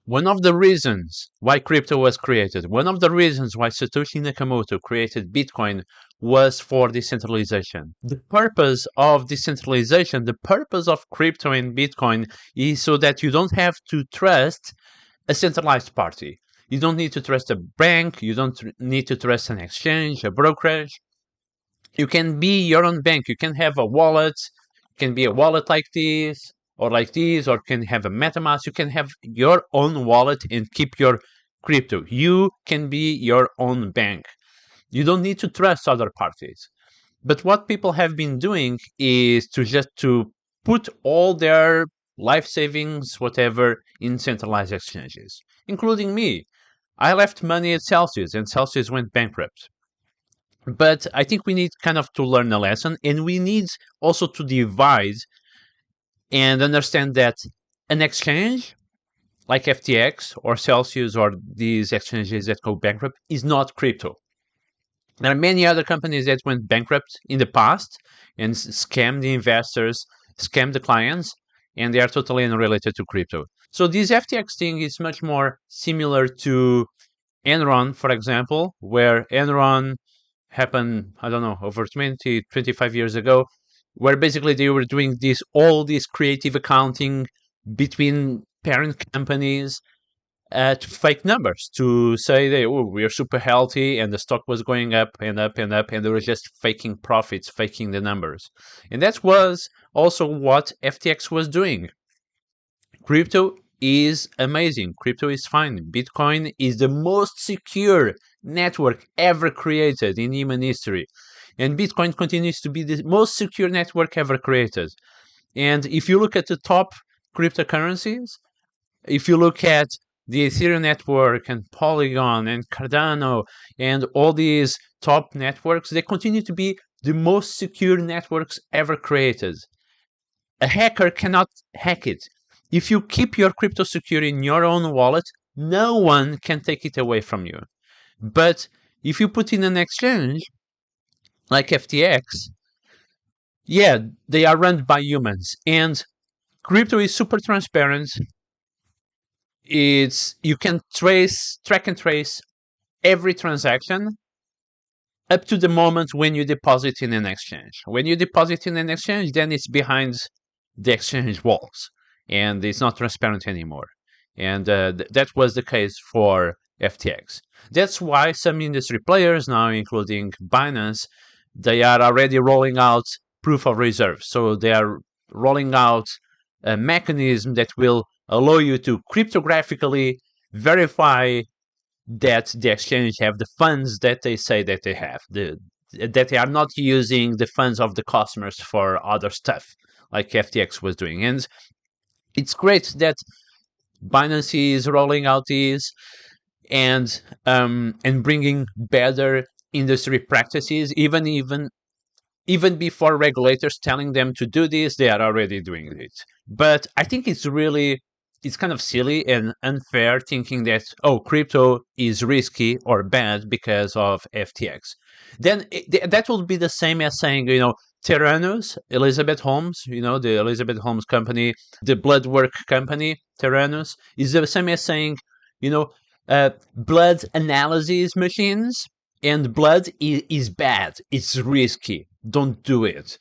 One of the reasons why crypto was created, one of the reasons why Satoshi Nakamoto created Bitcoin was for decentralization. The purpose of decentralization, the purpose of crypto and Bitcoin is so that you don't have to trust a centralized party. You don't need to trust a bank, you don't need to trust an exchange, a brokerage. You can be your own bank. You can have a wallet. It can be a wallet like this, or can have a MetaMask. You can have your own wallet and keep your crypto. You can be your own bank. You don't need to trust other parties. But what people have been doing is to put all their life savings, whatever, in centralized exchanges, including me. I left money at Celsius, and Celsius went bankrupt. But I think we need kind of to learn a lesson, and we need also to divide and understand that an exchange like FTX or Celsius or these exchanges that go bankrupt is not crypto. There are many other companies that went bankrupt in the past and scammed the investors, scammed the clients, and they are totally unrelated to crypto. So this FTX thing is much more similar to Enron, for example, where Enron happened, I don't know, over 20, 25 years ago, where basically they were doing all this creative accounting between parent companies at fake numbers to say they, oh, we are super healthy, and the stock was going up and up and up, and they were just faking profits, faking the numbers. And that was also what FTX was doing. Crypto is amazing. Crypto is fine. Bitcoin is the most secure network ever created in human history. And Bitcoin continues to be the most secure network ever created. And if you look at the top cryptocurrencies, if you look at the Ethereum network and Polygon and Cardano and all these top networks, they continue to be the most secure networks ever created. A hacker cannot hack it. If you keep your crypto secure in your own wallet, no one can take it away from you. But if you put in an exchange like FTX, yeah, they are run by humans, and crypto is super transparent. You can track and trace every transaction up to the moment when you deposit in an exchange. When you deposit in an exchange, then it's behind the exchange walls, and it's not transparent anymore. And that was the case for FTX. That's why some industry players now, including Binance, they are already rolling out proof of reserve. So they are rolling out a mechanism that will allow you to cryptographically verify that the exchange have the funds that they say that they have, that they are not using the funds of the customers for other stuff like FTX was doing. And it's great that Binance is rolling out these and bringing better industry practices, even before regulators telling them to do this, they are already doing it. But I think it's kind of silly and unfair thinking that, oh, crypto is risky or bad because of FTX. Then that would be the same as saying, Terranos, Elizabeth Holmes, the Elizabeth Holmes company, the blood work company, Terranos, is the same as saying, blood analysis machines and blood is bad. It's risky. Don't do it.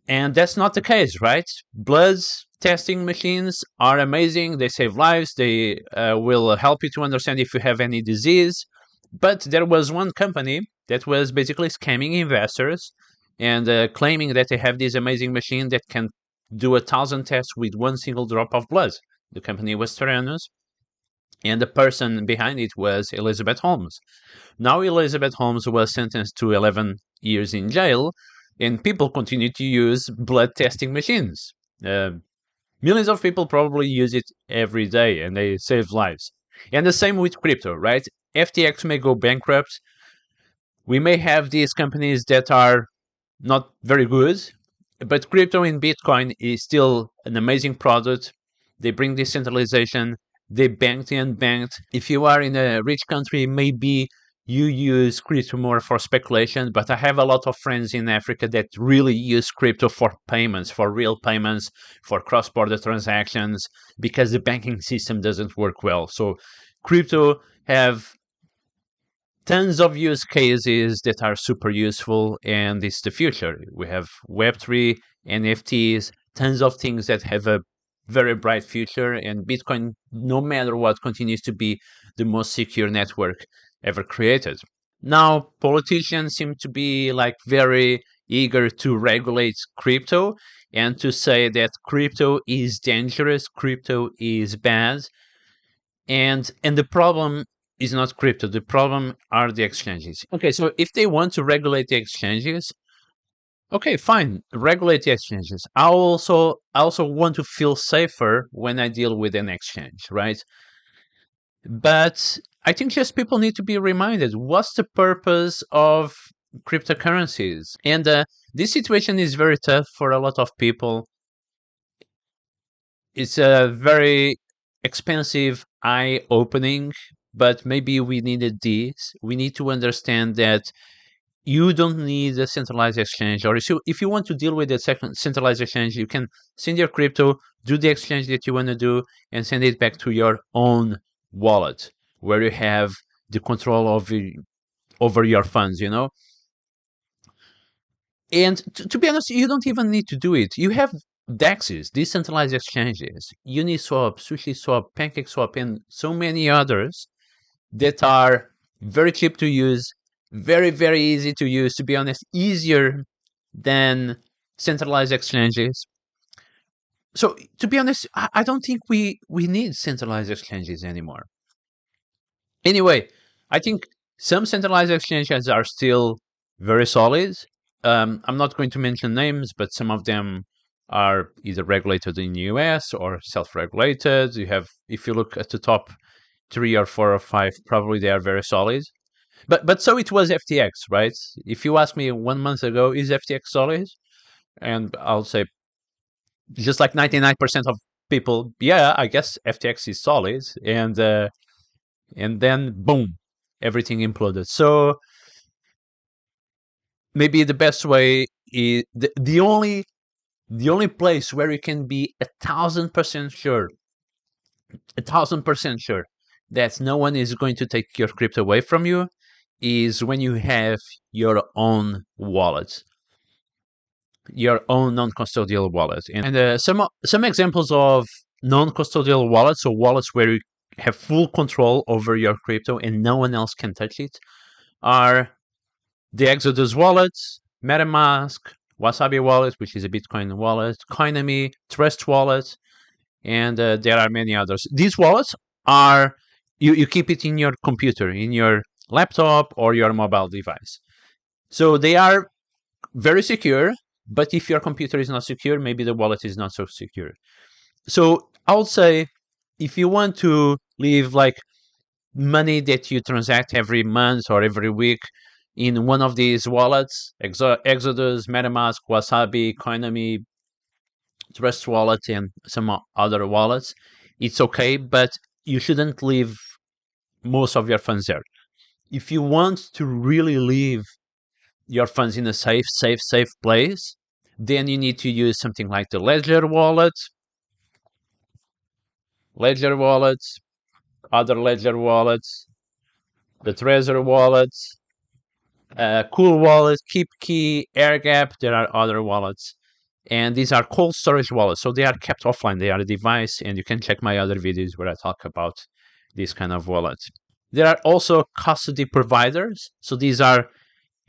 And that's not the case, right? Blood testing machines are amazing. They save lives. They will help you to understand if you have any disease. But there was one company that was basically scamming investors and claiming that they have this amazing machine that can do 1,000 tests with one single drop of blood. The company was Theranos, and the person behind it was Elizabeth Holmes. Now Elizabeth Holmes was sentenced to 11 years in jail, and people continue to use blood testing machines. Millions of people probably use it every day, and they save lives. And the same with crypto, right? FTX may go bankrupt. We may have these companies that are not very good, but crypto and Bitcoin is still an amazing product. They bring decentralization. They banked the unbanked. If you are in a rich country, maybe you use crypto more for speculation, but I have a lot of friends in Africa that really use crypto for payments, for real payments, for cross-border transactions, because the banking system doesn't work well. So crypto have tons of use cases that are super useful, and it's the future. We have Web3, NFTs, tons of things that have a very bright future, and Bitcoin, no matter what, continues to be the most secure network ever created. Now, politicians seem to be like very eager to regulate crypto and to say that crypto is dangerous, crypto is bad, and the problem is not crypto. The problem are the exchanges. Okay, so if they want to regulate the exchanges, okay, fine, regulate the exchanges. I also want to feel safer when I deal with an exchange, right? But I think just people need to be reminded what's the purpose of cryptocurrencies. And this situation is very tough for a lot of people. It's a very expensive, eye-opening, but maybe we needed this. We need to understand that you don't need a centralized exchange, or if you want to deal with a centralized exchange, you can send your crypto, do the exchange that you want to do, and send it back to your own wallet, where you have the control of over your funds, you know. And to be honest, you don't even need to do it. You have DEXs, decentralized exchanges, Uniswap, SushiSwap, PancakeSwap, and so many others that are very cheap to use, very, very easy to use, to be honest, easier than centralized exchanges. So to be honest, I don't think we need centralized exchanges anymore. Anyway, I think some centralized exchanges are still very solid. I'm not going to mention names, but some of them are either regulated in the US or self-regulated. You have, if you look at the top 3 or 4 or 5, probably they are very solid. But so it was FTX, right? If you ask me 1 month ago, is FTX solid? And I'll say, just like 99% of people, yeah, I guess FTX is solid. And then boom, everything imploded. So maybe the best way is the only place where you can be 1,000% sure, 1,000% sure that no one is going to take your crypto away from you is when you have your own wallet, your own non-custodial wallet. And some examples of non-custodial wallets, so wallets where you have full control over your crypto and no one else can touch it, are the Exodus wallet, MetaMask, Wasabi wallet, which is a Bitcoin wallet, Coinomi, Trust wallet, and there are many others. These wallets are, you keep it in your computer, in your laptop or your mobile device. So they are very secure, but if your computer is not secure, maybe the wallet is not so secure. So I would say, if you want to leave like money that you transact every month or every week in one of these wallets, Exodus, MetaMask, Wasabi, Coinomi, Trust Wallet, and some other wallets, it's okay, but you shouldn't leave most of your funds there. If you want to really leave your funds in a safe place, then you need to use something like the Ledger wallet, other Ledger wallets, the Trezor wallet, Cool Wallet, KeepKey, AirGap. There are other wallets, and these are cold storage wallets, so they are kept offline. They are a device, and you can check my other videos where I talk about these kind of wallets. There are also custody providers, so these are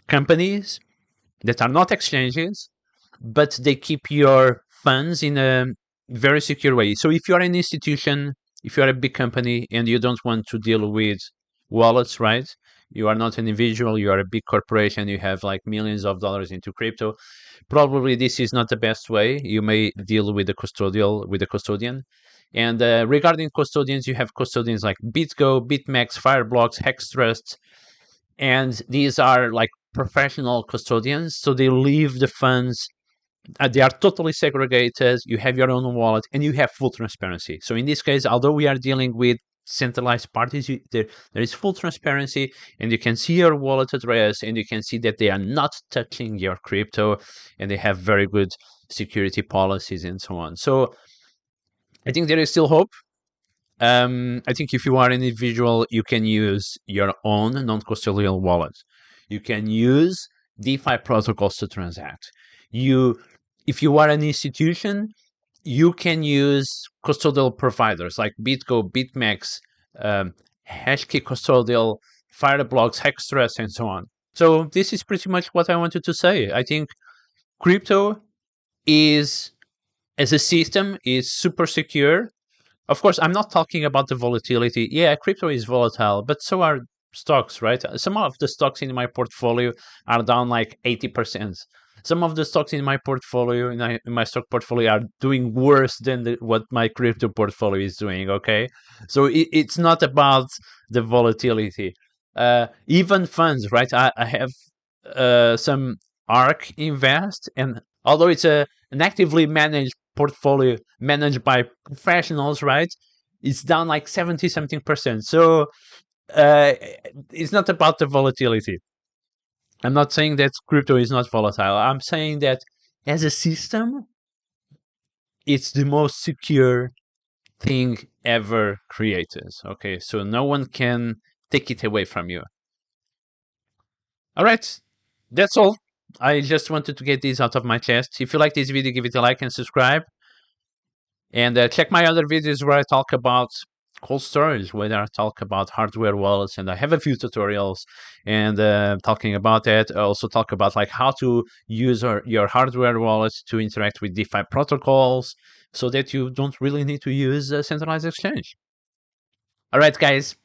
companies that are not exchanges, but they keep your funds in a very secure way. So if you're an institution, if you're a big company and you don't want to deal with wallets, right? You are not an individual, you are a big corporation, you have like millions of dollars into crypto. Probably this is not the best way. You may deal with the custodian. And regarding custodians, you have custodians like BitGo, BitMEX, Fireblocks, Hextrust, and these are like professional custodians. So they leave the funds. They are totally segregated. You have your own wallet and you have full transparency. So in this case, although we are dealing with centralized parties. There is full transparency, and you can see your wallet address, and you can see that they are not touching your crypto, and they have very good security policies and so on. So I think there is still hope. I think if you are an individual, you can use your own non-custodial wallet. You can use DeFi protocols to transact. If you are an institution, you can use custodial providers like BitGo, BitMEX, Hashkey Custodial, Fireblocks, Hextrust, and so on. So this is pretty much what I wanted to say. I think crypto is, as a system, is super secure. Of course, I'm not talking about the volatility. Yeah, crypto is volatile, but so are stocks, right? Some of the stocks in my portfolio are down like 80%. Some of the stocks in my portfolio, in my stock portfolio, are doing worse than what my crypto portfolio is doing. Okay, so it's not about the volatility. Even funds, right? I have some ARK Invest, and although it's an actively managed portfolio managed by professionals, right? It's down like 70 something percent. So it's not about the volatility. I'm not saying that crypto is not volatile. I'm saying that as a system, it's the most secure thing ever created. Okay, so no one can take it away from you. All right, that's all. I just wanted to get this out of my chest. If you like this video, give it a like and subscribe. And check my other videos where I talk about cold storage, where I talk about hardware wallets, and I have a few tutorials and talking about that. I also talk about like how to use your hardware wallets to interact with DeFi protocols so that you don't really need to use a centralized exchange. All right, guys.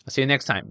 I'll see you next time.